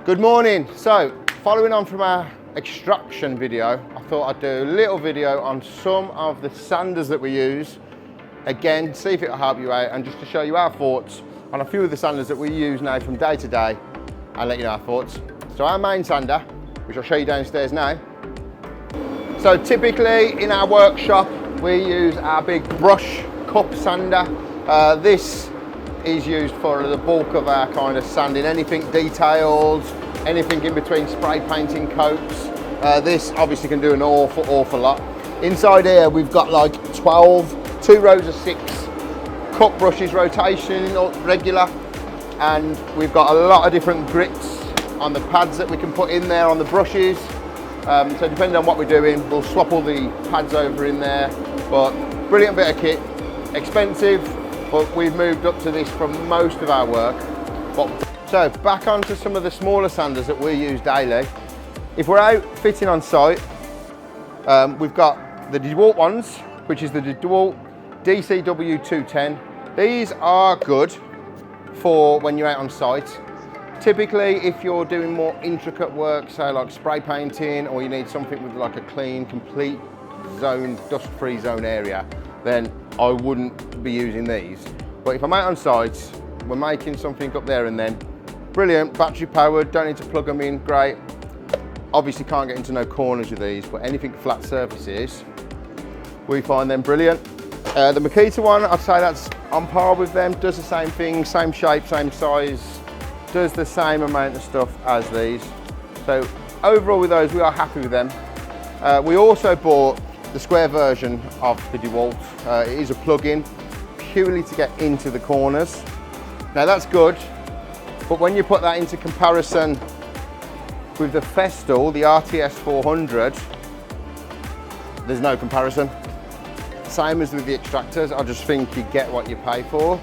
Good morning. So, following on from our extraction video, I thought I'd do a little video on some of the sanders that we use. Again, see if it'll help you out and just to show you our thoughts on a few of the sanders that we use now from day to day and let you know our thoughts. So our main sander, which I'll show you downstairs now. So typically in our workshop, we use our big brush cup sander. This is used for the bulk of our kind of sanding, anything detailed, anything in between spray painting coats. This obviously can do an awful lot. Inside here we've got like 2 rows of 6 cut brushes rotation regular, and we've got a lot of different grits on the pads that we can put in there on the brushes. So depending on what we're doing, we'll swap all the pads over in there. But brilliant bit of kit, expensive, but we've moved up to this for most of our work. So back onto some of the smaller sanders that we use daily. If we're out fitting on site, we've got the Dewalt ones, which is the Dewalt DCW 210. These are good for when you're out on site. Typically, if you're doing more intricate work, say like spray painting, or you need something with like a clean, complete zone, dust-free zone area, then I wouldn't be using these. But if I'm out on site, we're making something up there and then, brilliant, battery powered, don't need to plug them in, great. Obviously can't get into no corners with these, but anything flat surfaces, we find them brilliant. The Makita one, I'd say that's on par with them, does the same thing, same shape, same size, does the same amount of stuff as these. So overall with those, we are happy with them. We also bought the square version of the Dewalt. It is a plug-in purely to get into the corners. Now that's good, but when you put that into comparison with the Festool, the RTS 400, there's no comparison. Same as with the extractors, I just think you get what you pay for.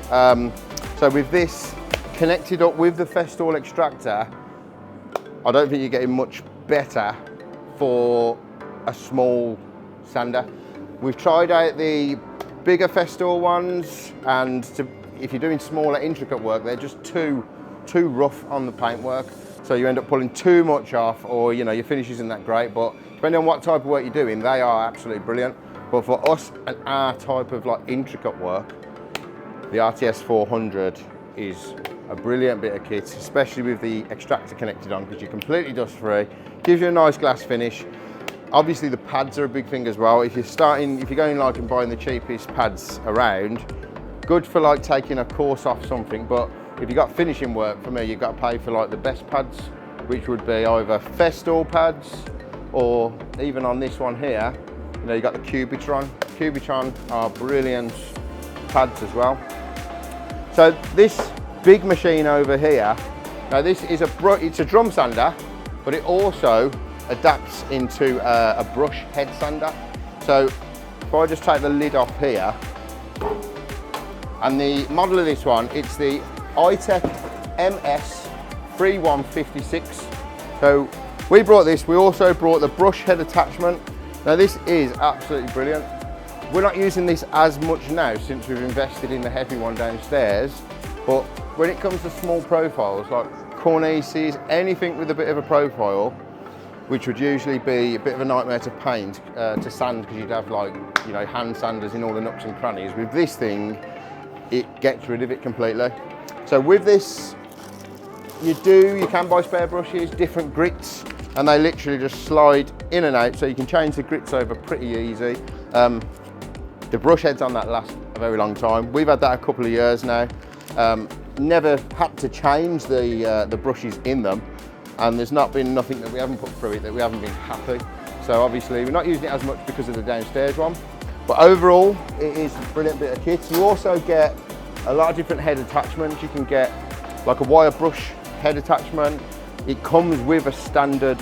So with this connected up with the Festool extractor, I don't think you're getting much better for a small sander. We've tried out the bigger Festool ones, and if you're doing smaller intricate work, they're just too rough on the paintwork. So you end up pulling too much off, or you know, your finish isn't that great. But depending on what type of work you're doing, they are absolutely brilliant. But for us and our type of like intricate work, the RTS 400 is a brilliant bit of kit, especially with the extractor connected on, because you're completely dust free, gives you a nice glass finish. Obviously the pads are a big thing as well. If you're going like and buying the cheapest pads around, good for like taking a course off something, but if you've got finishing work, for me, you've got to pay for like the best pads, which would be either Festool pads, or even on this one here, you know, you got the Cubitron. Cubitron are brilliant pads as well. So this big machine over here, now this is it's a drum sander, but it also adapts into a brush head sander. So if I just take the lid off here, and the model of this one, it's the iTech MS 3156. So we brought this, we also brought the brush head attachment. Now this is absolutely brilliant. We're not using this as much now since we've invested in the heavy one downstairs, but when it comes to small profiles like cornices, anything with a bit of a profile, which would usually be a bit of a nightmare to paint, to sand, because you'd have like, you know, hand sanders in all the nooks and crannies. With this thing, it gets rid of it completely. So with this, you can buy spare brushes, different grits, and they literally just slide in and out, so you can change the grits over pretty easy. The brush heads on that last a very long time. We've had that a couple of years now. Never had to change the brushes in them, and there's not been nothing that we haven't put through it that we haven't been happy. So obviously we're not using it as much because of the downstairs one, but overall it is a brilliant bit of kit. You also get a lot of different head attachments. You can get like a wire brush head attachment. It comes with a standard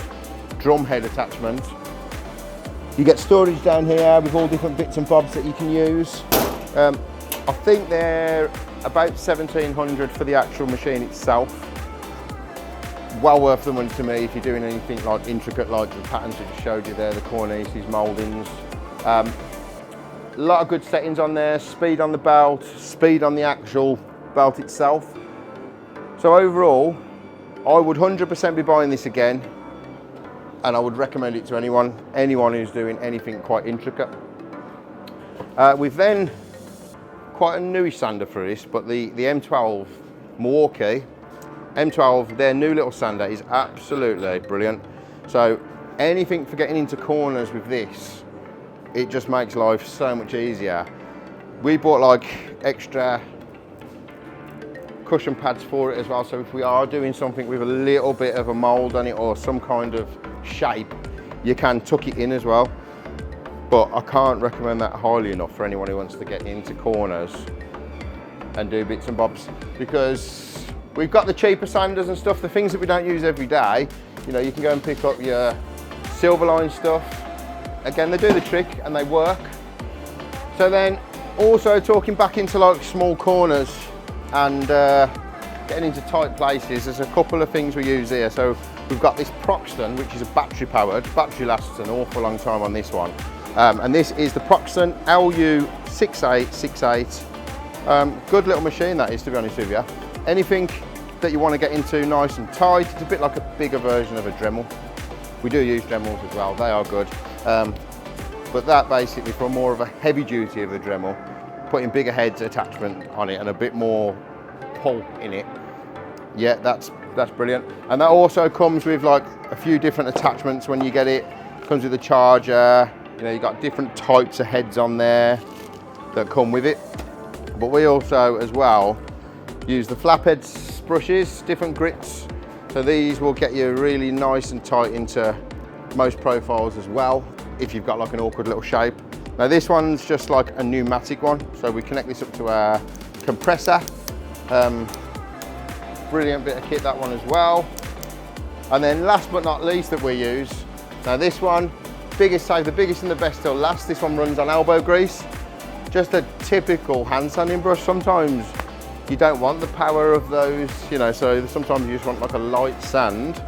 drum head attachment. You get storage down here with all different bits and bobs that you can use. I think they're about 1,700 for the actual machine itself. Well worth the money to me if you're doing anything like intricate, like the patterns I just showed you there, the cornices, mouldings. A lot of good settings on there, speed on the belt, speed on the actual belt itself. So overall, I would 100% be buying this again, and I would recommend it to anyone who's doing anything quite intricate. We've then quite a newish sander for this, but the M12 Milwaukee M12, their new little sander is absolutely brilliant. So anything for getting into corners with this, it just makes life so much easier. We bought like extra cushion pads for it as well, so if we are doing something with a little bit of a mold on it or some kind of shape, you can tuck it in as well. But I can't recommend that highly enough for anyone who wants to get into corners and do bits and bobs, because we've got the cheaper sanders and stuff, the things that we don't use every day. You know, you can go and pick up your Silverline stuff. Again, they do the trick and they work. So then also talking back into like small corners and getting into tight places, there's a couple of things we use here. So we've got this Proxton, which is a battery powered. Battery lasts an awful long time on this one. And this is the Proxton LU6868. Good little machine that is, to be honest with you. Anything that you want to get into nice and tight, it's a bit like a bigger version of a Dremel. We do use Dremels as well, they are good. But that basically for more of a heavy duty of a Dremel, putting bigger heads attachment on it and a bit more pull in it. Yeah, that's brilliant. And that also comes with like a few different attachments when you get it. It comes with a charger, you know, you've got different types of heads on there that come with it. But we also as well use the flapheads brushes, different grits. So these will get you really nice and tight into most profiles as well, if you've got like an awkward little shape. Now this one's just like a pneumatic one. So we connect this up to our compressor. Brilliant bit of kit, that one as well. And then last but not least that we use, now this one, save the biggest and the best till last. This one runs on elbow grease. Just a typical hand sanding brush. Sometimes you don't want the power of those, you know, so sometimes you just want like a light sand.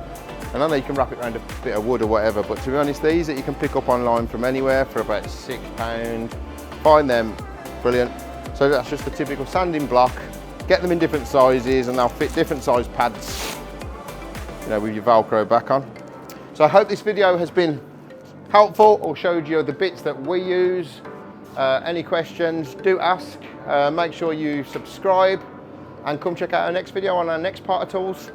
And I know you can wrap it around a bit of wood or whatever, but to be honest, these that you can pick up online from anywhere for about £6, find them, brilliant. So that's just a typical sanding block. Get them in different sizes and they'll fit different size pads, you know, with your Velcro back on. So I hope this video has been helpful or showed you the bits that we use. Any questions, do ask. Make sure you subscribe and come check out our next video on our next part of tools.